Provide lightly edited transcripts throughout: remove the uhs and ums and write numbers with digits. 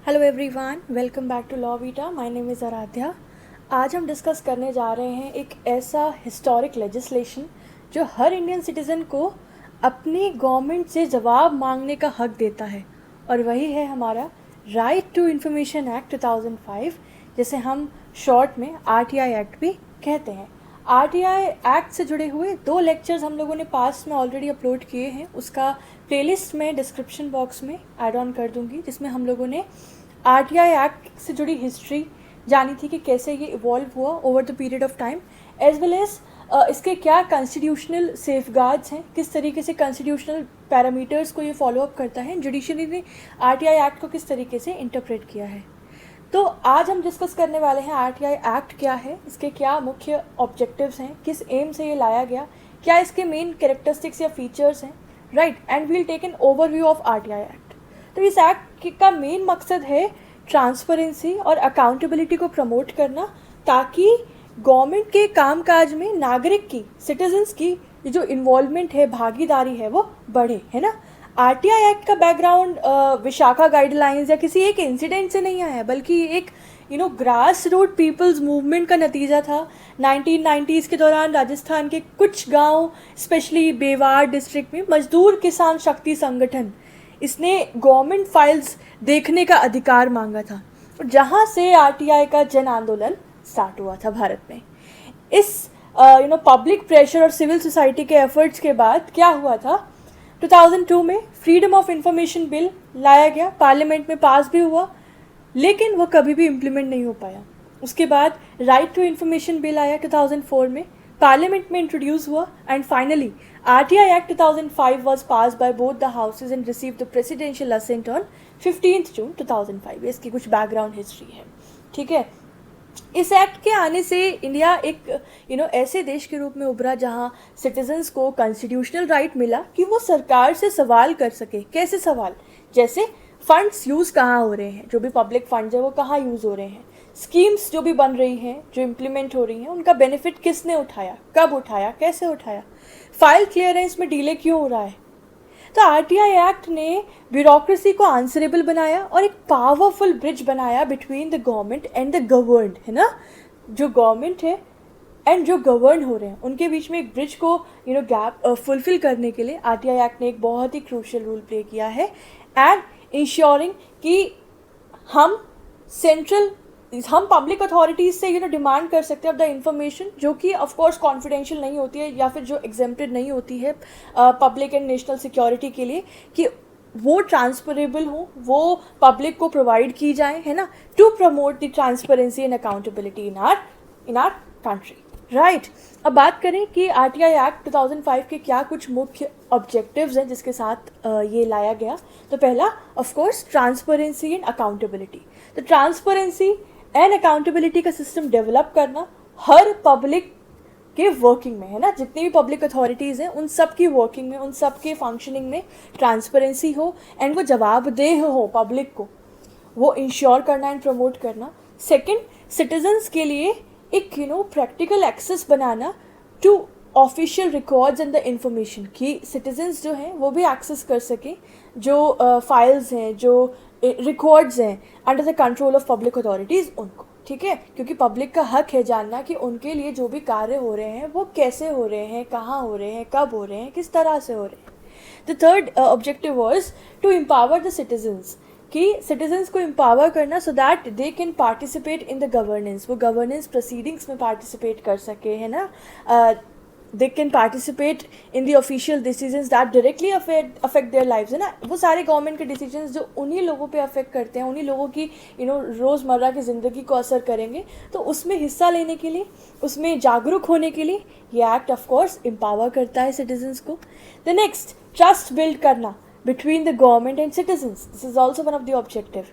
Hello everyone, welcome back to Law Vita. My name is Aaradhya. आज हम discuss करने जा रहे हैं एक ऐसा हिस्टोरिक लेजिस्लेशन जो हर इंडियन सिटीज़न को अपनी गवर्नमेंट से जवाब मांगने का हक देता है, और वही है हमारा राइट टू इंफॉर्मेशन एक्ट 2005, जिसे हम शॉर्ट में आरटीआई एक्ट भी कहते हैं। आरटीआई एक्ट से जुड़े हुए 2 लेक्चर्स हम लोगों ने पास्ट में ऑलरेडी अपलोड किए हैं। उसका प्लेलिस्ट में डिस्क्रिप्शन बॉक्स में ऐड ऑन कर दूंगी, जिसमें हम लोगों ने आरटीआई एक्ट से जुड़ी हिस्ट्री जानी थी कि कैसे ये इवॉल्व हुआ over the period of time, as well as इसके क्या कॉन्स्टिट्यूशनल सेफगार्ड्स हैं, किस तरीके से कॉन्स्टिट्यूशनल पैरामीटर्स को ये फॉलो अप करता है, जुडिशरी ने आरटीआई एक्ट को किस तरीके से इंटरप्रेट किया है। तो आज हम डिस्कस करने वाले हैं आरटीआई एक्ट क्या है, इसके क्या मुख्य ऑब्जेक्टिव्स हैं, किस एम से ये लाया गया, क्या इसके मेन कैरेक्टरिस्टिक्स या फीचर्स हैं, right. And we'll take an overview of RTI act. तो इस एक्ट का मेन मकसद है ट्रांसपेरेंसी और अकाउंटेबिलिटी को प्रमोट करना, ताकि गवर्नमेंट के कामकाज में नागरिक की, सिटीजन्स की जो इन्वॉल्वमेंट है, भागीदारी है, वो बढ़े, है ना। आरटीआई एक्ट का बैकग्राउंड विशाखा गाइडलाइंस या किसी एक इंसिडेंट से नहीं आया, बल्कि एक ग्रास रूट पीपल्स मूवमेंट का नतीजा था। 1990s के दौरान राजस्थान के कुछ गांव, स्पेशली बेवार डिस्ट्रिक्ट में मजदूर किसान शक्ति संगठन, इसने गवर्नमेंट फाइल्स देखने का अधिकार मांगा था, जहां से आरटीआई का जन आंदोलन स्टार्ट हुआ था भारत में। इस पब्लिक प्रेशर और सिविल सोसाइटी के एफर्ट्स के बाद क्या हुआ था, 2002 में फ्रीडम ऑफ इंफॉर्मेशन बिल लाया गया, पार्लियामेंट में पास भी हुआ, लेकिन वो कभी भी इम्प्लीमेंट नहीं हो पाया। उसके बाद राइट टू इंफॉर्मेशन बिल आया 2004 में, पार्लियामेंट में इंट्रोड्यूस हुआ, and finally RTI act 2005 was passed by both the houses and received the presidential assent on 15 June 2005। इसकी कुछ बैकग्राउंड हिस्ट्री है, ठीक है। इस एक्ट के आने से इंडिया एक ऐसे देश के रूप में उभरा जहां सिटीजन्स को कॉन्स्टिट्यूशनल राइट मिला कि वो सरकार से सवाल कर सके। कैसे सवाल? जैसे फंड्स यूज़ कहाँ हो रहे हैं, जो भी पब्लिक फंड्स है वो कहाँ यूज़ हो रहे हैं, स्कीम्स जो भी बन रही हैं, जो इम्प्लीमेंट हो रही हैं, उनका बेनिफिट किसने उठाया, कब उठाया, कैसे उठाया, फाइल क्लियरेंस में डिले क्यों हो रहा है। तो आरटीआई एक्ट ने ब्यूरोक्रेसी को आंसरेबल बनाया और एक पावरफुल ब्रिज बनाया between the government and the governed, है ना। जो गवर्नमेंट है एंड जो गवर्न हो रहे हैं, उनके बीच में एक ब्रिज को गैप फुलफिल करने के लिए आरटीआई एक्ट ने एक बहुत ही क्रूशियल रोल प्ले किया है, एंड इंश्योरिंग कि हम पब्लिक अथॉरिटीज से डिमांड कर सकते हैं ऑफ द इंफॉर्मेशन, जो कि ऑफ कोर्स कॉन्फिडेंशियल नहीं होती है या फिर जो एग्जेम्प्टेड नहीं होती है पब्लिक एंड नेशनल सिक्योरिटी के लिए, कि वो ट्रांसफरेबल हो, वो पब्लिक को प्रोवाइड की जाए, है ना, to promote the transparency and accountability in our country, right. अब बात करें कि आरटीआई एक्ट 2005 के क्या कुछ मुख्य ऑब्जेक्टिव्स हैं जिसके साथ ये लाया गया। तो पहला of course transparency and accountability. तो ट्रांसपेरेंसी एंड अकाउंटेबिलिटी का सिस्टम डेवलप करना हर पब्लिक के वर्किंग में, है ना, जितनी भी पब्लिक अथॉरिटीज़ हैं उन सब की वर्किंग में, उन सब के फंक्शनिंग में ट्रांसपेरेंसी हो, एंड वो जवाबदेह हो पब्लिक को, वो इंश्योर करना एंड प्रमोट करना। सेकंड, सिटीजन्स के लिए एक प्रैक्टिकल एक्सेस बनाना to official records and the information, कि सिटीजन्स जो हैं वो भी एक्सेस कर सकें जो फाइल्स हैं, जो रिकॉर्ड्स हैं under the control of public authorities उनको, ठीक है, क्योंकि पब्लिक का हक है जानना कि उनके लिए जो भी कार्य हो रहे हैं वो कैसे हो रहे हैं, कहाँ हो रहे हैं, कब हो रहे हैं, किस तरह से हो रहे हैं। The third objective was to empower the citizens, कि सिटीजन्स को एम्पावर करना so that they can participate in the governance, वो गवर्नेंस प्रोसीडिंग्स में पार्टिसिपेट कर सके, है ना। They can participate in the official decisions that directly affect their lives, है ना। वो सारे गवर्नमेंट के डिसीजंस जो उन्हीं लोगों पे अफेक्ट करते हैं, उन्हीं लोगों की रोज़मर्रा की ज़िंदगी को असर करेंगे, तो उसमें हिस्सा लेने के लिए, उसमें जागरूक होने के लिए ये एक्ट ऑफ कोर्स एम्पावर करता है सिटीजन्स को। द नेक्स्ट, ट्रस्ट बिल्ड करना between the government and citizens. This is also one of the objective.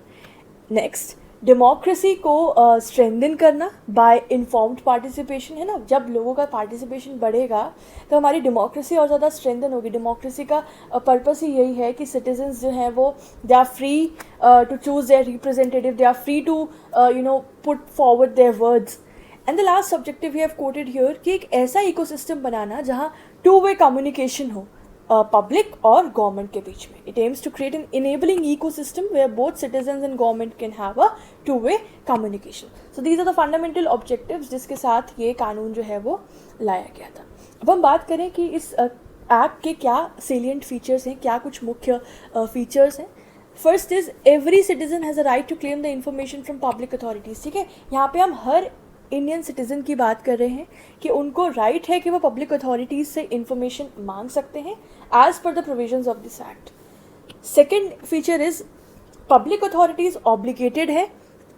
Next, democracy को स्ट्रेंथन करना बाय इन्फॉर्म्ड पार्टिसिपेशन, है ना। जब लोगों का पार्टिसिपेशन बढ़ेगा तो हमारी डेमोक्रेसी और ज़्यादा स्ट्रेंथन होगी। डेमोक्रेसी का पर्पस ही यही है कि सिटीजन्स जो हैं वो they are free to choose their representative, they are free to put forward their words. And the last objective we have quoted here कि एक ऐसा इकोसिस्टम बनाना जहाँ टू वे कम्युनिकेशन हो पब्लिक और गवर्नमेंट के बीच में. It aims to create an enabling ecosystem where both citizens and government can have a two way communication. So these are the fundamental objectives जिसके साथ ये कानून जो है वो लाया गया था. अब हम बात करें कि इस एक्ट के क्या सेलिएंट फीचर्स हैं, क्या कुछ मुख्य फीचर्स हैं. First is every citizen has a right to claim the information from public authorities. ठीक है, यहाँ पे हम हर इंडियन सिटीज़न की बात कर रहे हैं कि उनको राइट है कि वो पब्लिक अथॉरिटीज़ से इंफॉर्मेशन मांग सकते हैं as per the provisions of this act. Second feature is public authorities obligated है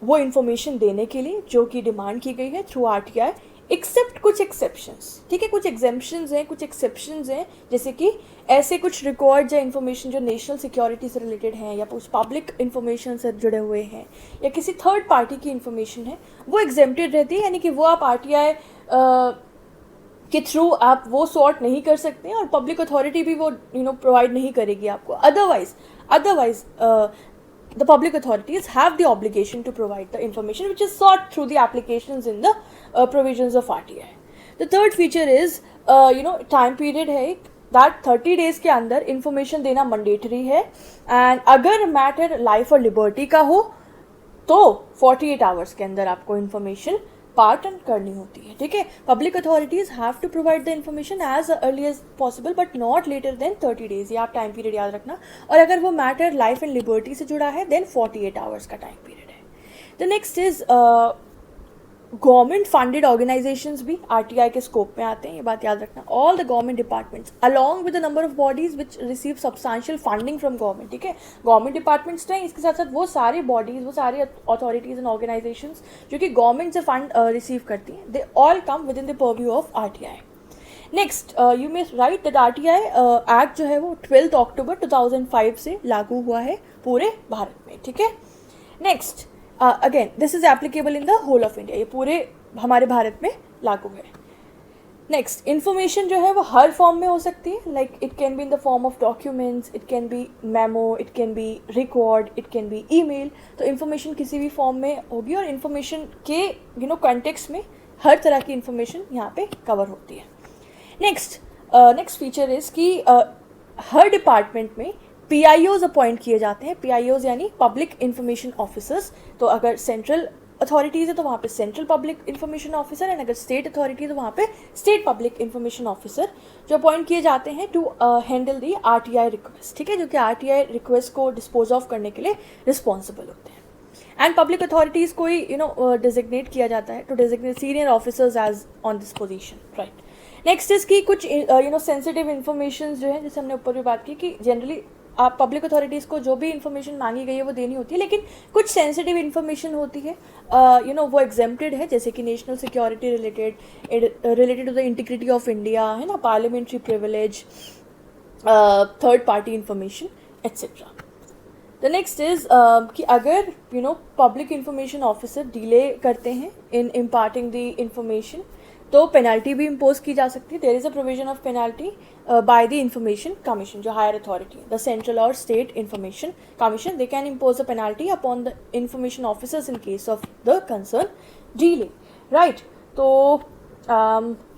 वो इंफॉर्मेशन देने के लिए जो कि डिमांड की गई है थ्रू आरटीआई, एक्सेप्ट कुछ एक्सेप्शंस. ठीक है, कुछ एग्जेम्पशंस हैं, कुछ एक्सेप्शंस हैं, जैसे कि ऐसे कुछ रिकॉर्ड्स या इन्फॉर्मेशन जो नेशनल सिक्योरिटी से रिलेटेड हैं या कुछ पब्लिक इन्फॉर्मेशन से जुड़े हुए हैं या किसी थर्ड पार्टी की इन्फॉर्मेशन है, वो एग्जेम्प्टेड रहती है. यानी कि वो आप आरटीआई के थ्रू आप वो सॉर्ट नहीं कर सकते हैं और पब्लिक अथॉरिटी भी वो प्रोवाइड नहीं करेगी आपको. Otherwise the public authorities have the obligation to provide the information which is sought through the applications in the provisions of RTI. The third feature is time period है that 30 days के अंदर information देना mandatory है, and अगर matter life और liberty का हो तो 48 hours के अंदर आपको information पार्टन करनी होती है. ठीक है, public authorities have to provide the information as early as possible but not later than 30 days. ये आप टाइम पीरियड याद रखना. और अगर वो मैटर लाइफ एंड लिबर्टी से जुड़ा है देन 48 hours का टाइम पीरियड है. The next is government funded organisations भी आरटीआई के स्कोप में आते हैं, ये बात याद रखना. All the government departments along with the number of bodies which receive substantial funding from government. ठीक है, गवर्नमेंट डिपार्टमेंट्स नहीं, इसके साथ साथ वो सारी बॉडीज, वो सारी अथॉरिटीज एंड ऑर्गेनाइजेशंस जो कि गवर्नमेंट से फंड रिसीव करती हैं, they all come with in the purview of RTI. Next, you may right that RTI act जो है वो 12 अक्टूबर 2005 से लागू हुआ है पूरे भारत में. ठीक है, next again this is applicable in the whole of India, ये पूरे हमारे भारत में लागू है. नेक्स्ट, इन्फॉर्मेशन जो है वो हर फॉर्म में हो सकती है. Like it can be in the form of documents, it can be memo, it can be record, it can be email. तो इन्फॉर्मेशन किसी भी फॉर्म में होगी और इन्फॉर्मेशन के कॉन्टेक्स्ट में हर तरह की इन्फॉर्मेशन यहाँ पे कवर होती है. नेक्स्ट फीचर इज़ कि हर डिपार्टमेंट में PIOs अपॉइंट किए जाते हैं. PIOs यानी पब्लिक इंफॉर्मेशन ऑफिसर्स. तो अगर सेंट्रल अथॉरिटीज़ है तो वहाँ पे central public information officer, and अगर स्टेट अथॉरिटी है तो वहाँ पे स्टेट पब्लिक इंफॉर्मेशन ऑफिसर जो अपॉइंट किए जाते हैं to handle the RTI request. ठीक है, जो कि RTI रिक्वेस्ट को डिस्पोज ऑफ करने के लिए रिस्पॉन्सिबल होते हैं. एंड पब्लिक अथॉरिटीज़ को ही डिजिग्नेट किया जाता है to designate senior officers as on this position. Right. Next is कि कुछ सेंसिटिव इन्फॉर्मेशन जो है, जैसे हमने ऊपर भी बात की कि जनरली आप पब्लिक अथॉरिटीज़ को जो भी इन्फॉर्मेशन मांगी गई है वो देनी होती है, लेकिन कुछ सेंसिटिव इन्फॉर्मेशन होती है वो एग्जेम्प्टेड है, जैसे कि national security related to the integrity of India, है ना, parliamentary privilege, third party information etcetera. The next is कि अगर पब्लिक इंफॉर्मेशन ऑफिसर डिले करते हैं इन इम्पार्टिंग द इंफॉर्मेशन तो पेनल्टी भी इम्पोज की जा सकती है. There is a provision of penalty by the information commission, जो हायर अथॉरिटी है, द सेंट्रल और state information commission, they can impose a penalty upon the information officers in case of the concern delay. Right. तो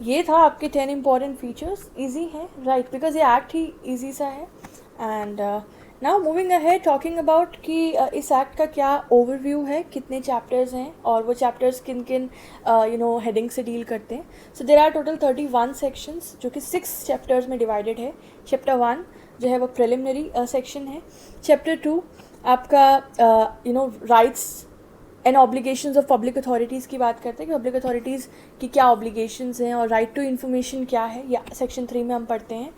ये था आपके 10 important features. Easy है, right, because ये act ही easy सा है. And now moving ahead talking about कि इस एक्ट का क्या ओवरव्यू है, कितने चैप्टर्स हैं और वो चैप्टर्स किन किन हेडिंग से डील करते हैं. So there are total 31 sections जो कि 6 चैप्टर्स में डिवाइडेड है. चैप्टर 1 जो है वो प्रिलिमिनरी सेक्शन है. चैप्टर 2 आपका rights and obligations of public authorities की बात करते हैं कि पब्लिक अथॉरिटीज़ की क्या ऑब्लिगेशंस हैं और राइट टू इन्फॉर्मेशन क्या है, या सेक्शन 3 में हम पढ़ते हैं.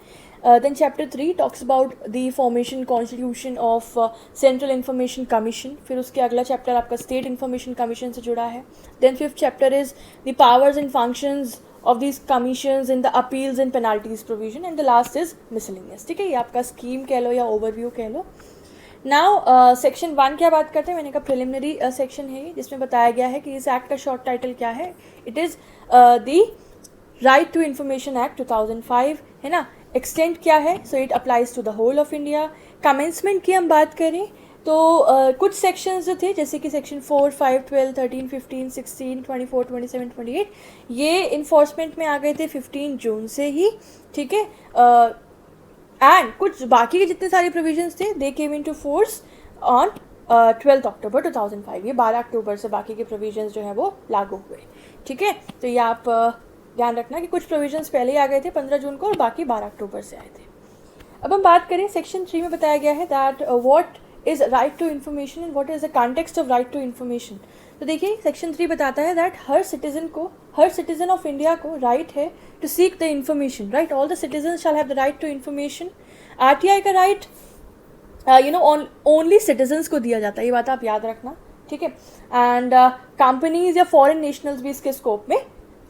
Then chapter 3 talks about the formation constitution of Central Information Commission. फिर उसके अगला चैप्टर आपका State Information Commission से जुड़ा है. Then 5th chapter is the powers and functions of these commissions in the appeals and penalties provision, and the last is miscellaneous. ठीक है, ये आपका स्कीम कह लो या ओवरव्यू कह लो. नाउ सेक्शन 1 क्या बात करते हैं, मैंने कहा प्रिलिमिनरी सेक्शन है ये, जिसमें बताया गया है कि इस एक्ट का शॉर्ट टाइटल क्या है. It is the right to information act 2005, है ना. एक्सटेंट क्या है, so it applies to the whole of India. Commencement की हम बात करें तो कुछ सेक्शंस जो थे जैसे कि सेक्शन 4, 5, 12, 13, 15, 16, 24, 27, 28 ये इन्फोर्समेंट में आ गए थे 15 जून से ही. ठीक है, एंड कुछ बाकी के जितने सारे प्रोविजंस थे दे केम इनटू फोर्स ऑन 12 अक्टूबर 2005। ये 12 अक्टूबर से बाकी के प्रोविजंस जो हैं वो लागू हुए। ठीक है, तो ये आप ध्यान रखना कि कुछ प्रोविजंस पहले ही आ गए थे 15 जून को और बाकी 12 अक्टूबर से आए थे। अब हम बात करें सेक्शन 3 में बताया गया है that what is right to information and what is the context of right to information. तो देखिए सेक्शन 3 बताता है दैट हर सिटीजन ऑफ इंडिया को राइट है to seek the information, right, all the citizen shall have the right to information. RTI का right only citizens को दिया जाता है, ये बात आप याद रखना। ठीक है, एंड कंपनीज या फॉरेन नेशनल्स भी इसके स्कोप में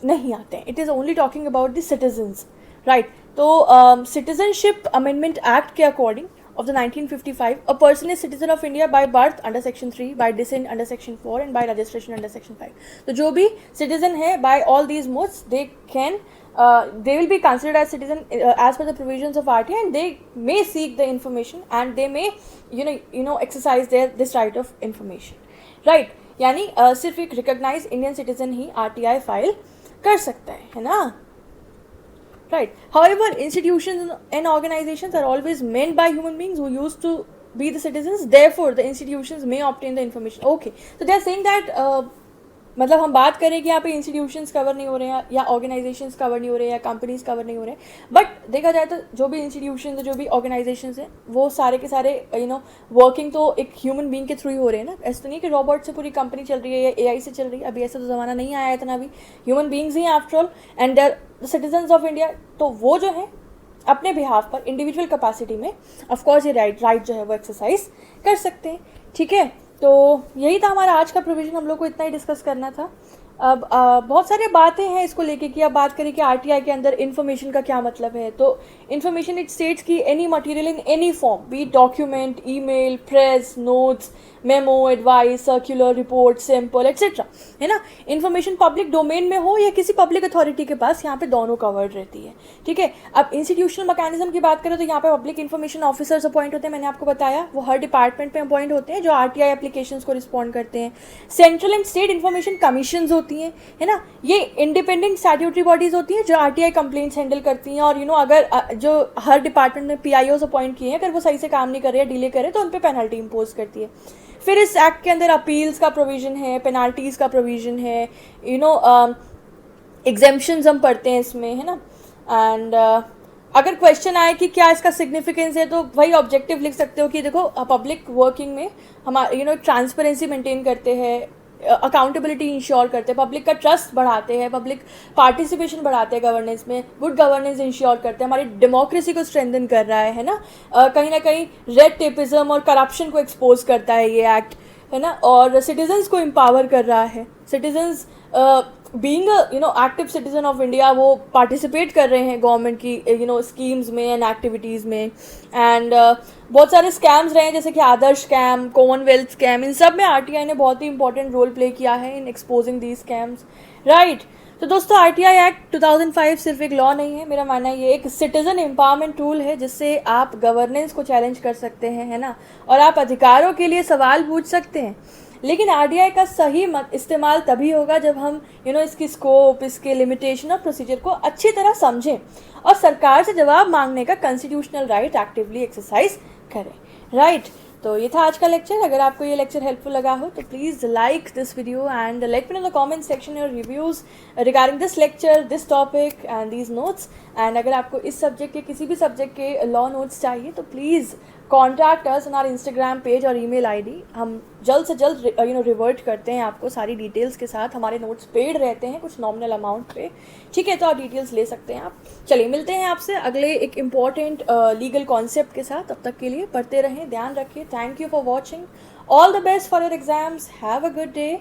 नहीं आते हैं। It is only talking about the citizens, right. तो सिटीजनशिप अमेंडमेंट एक्ट के according of the 1955, a person is citizen of India by birth under section 3, by descent under section 4 and by registration under section 5. तो जो भी citizen है by all these modes they will be considered as citizen as per the provisions of RTI, and they may seek the information and they may exercise this right of information, right। यानी सिर्फ एक recognise Indian citizen ही RTI file कर सकता है ना, right। However, institutions and organizations are always meant by human beings who used to be the citizens, therefore the institutions may obtain the information। Okay, so they are saying that मतलब हम बात करें कि यहाँ पे इंस्टीट्यूशंस कवर नहीं हो रहे हैं या ऑर्गेनाइजेशंस कवर नहीं हो रहे हैं या कंपनीज कवर नहीं हो रहे हैं, बट देखा जाए तो जो भी इंस्टीट्यूशंस है, जो भी ऑर्गेनाइजेशंस हैं, वो सारे के सारे वर्किंग तो एक ह्यूमन बीइंग के थ्रू ही हो रहे हैं ना। ऐसा तो नहीं कि रोबोट से पूरी कंपनी चल रही है या AI से चल रही है, अभी ऐसा तो ज़माना नहीं आया इतना भी। ह्यूमन बीइंग्स ही after all and they are the citizens of India. तो वो जो है अपने बिहाफ पर इंडिविजुअल कैपेसिटी में ऑफकोर्स ये राइट जो है वो एक्सरसाइज कर सकते हैं। ठीक है, तो यही था हमारा आज का प्रोविज़न, हम लोग को इतना ही डिस्कस करना था। अब बहुत सारी बातें हैं इसको लेके कि अब बात करें कि RTI के अंदर इन्फॉर्मेशन का क्या मतलब है। तो इन्फॉर्मेशन इट स्टेट्स कि any material in any form, be document, email, press, notes, memo, advice, circular, report, sample etcetera, है ना। इन्फॉर्मेशन पब्लिक डोमेन में हो या किसी पब्लिक अथॉरिटी के पास, यहाँ पे दोनों कवर्ड रहती है। ठीक है, अब इंस्टीट्यूशनल मैकेनिज्म की बात करें तो यहाँ पे पब्लिक इन्फॉर्मेशन ऑफिसर्स अपॉइंट होते हैं, मैंने आपको बताया, वो हर डिपार्टमेंट में अपॉइंट होते हैं जो RTI एप्लीकेशंस को रिस्पॉन्ड करते हैं। Central and state information commissions होती हैं, है ना, ये इंडिपेंडेंट स्टैट्यूटरी बॉडीज होती हैं जो RTI कंप्लेंट्स हैंडल करती हैं। और अगर जो हर डिपार्टमेंट में PIOs अपॉइंट किए हैं, अगर वो सही से काम नहीं कर रहे या डिले करे तो उन पर पेनल्टी इम्पोज करती है। फिर इस एक्ट के अंदर अपील्स का प्रोविज़न है, पेनाल्टीज़ का प्रोविज़न है, एग्जेम्पशंस हम पढ़ते हैं इसमें, है ना। एंड अगर क्वेश्चन आए कि क्या इसका सिग्निफिकेंस है तो वही ऑब्जेक्टिव लिख सकते हो कि देखो पब्लिक वर्किंग में हमारे ट्रांसपेरेंसी मेंटेन करते हैं, अकाउंटेबिलिटी इंश्योर करते हैं, पब्लिक का ट्रस्ट बढ़ाते हैं, पब्लिक पार्टिसिपेशन बढ़ाते हैं गवर्नेंस में, गुड गवर्नेंस इंश्योर करते हैं, हमारी डेमोक्रेसी को स्ट्रेंथन कर रहा है ना। कहीं ना कहीं रेड टेपिज्म और करप्शन को एक्सपोज करता है ये एक्ट, है ना, और सिटीजन्स को एम्पावर कर रहा है। Citizens being active citizen of India वो पार्टिसिपेट कर रहे हैं गवर्नमेंट की स्कीम्स में एंड एक्टिविटीज़ में। एंड बहुत सारे स्कैम्स रहे हैं जैसे कि आदर्श स्कैम, कॉमनवेल्थ स्कैम, इन सब में RTI ने बहुत ही इंपॉर्टेंट रोल प्ले किया है इन एक्सपोजिंग दीज स्कैम्स, राइट। तो दोस्तों RTI एक्ट 2005 सिर्फ एक लॉ नहीं है, मेरा मानना है ये एक सिटीजन एम्पावरमेंट टूल है जिससे आप गवर्नेंस को चैलेंज कर सकते हैं, है ना, और आप अधिकारों के लिए सवाल पूछ सकते हैं। लेकिन RTI का सही इस्तेमाल तभी होगा जब हम इसकी स्कोप, इसके लिमिटेशन और प्रोसीजर को अच्छी तरह समझें और सरकार से जवाब मांगने का कॉन्स्टिट्यूशनल राइट एक्टिवली एक्सरसाइज करें, राइट। तो ये था आज का लेक्चर। अगर आपको ये लेक्चर हेल्पफुल लगा हो तो please like this video and let me know the comment section your reviews regarding this lecture, this topic and these notes. And अगर आपको इस सब्जेक्ट के किसी भी सब्जेक्ट के लॉ नोट्स चाहिए तो please contact us on our Instagram page और ईमेल ID। हम जल्द से जल्द रिवर्ट करते हैं आपको सारी डिटेल्स के साथ। हमारे नोट्स पेड रहते हैं कुछ नॉमिनल अमाउंट पे, ठीक है, तो आप डिटेल्स ले सकते हैं आप। चलिए मिलते हैं आपसे अगले एक इम्पॉर्टेंट लीगल कॉन्सेप्ट के साथ। तब तक के लिए पढ़ते रहें, ध्यान रखिए। Thank you for watching, all the best for your exams, have a good day.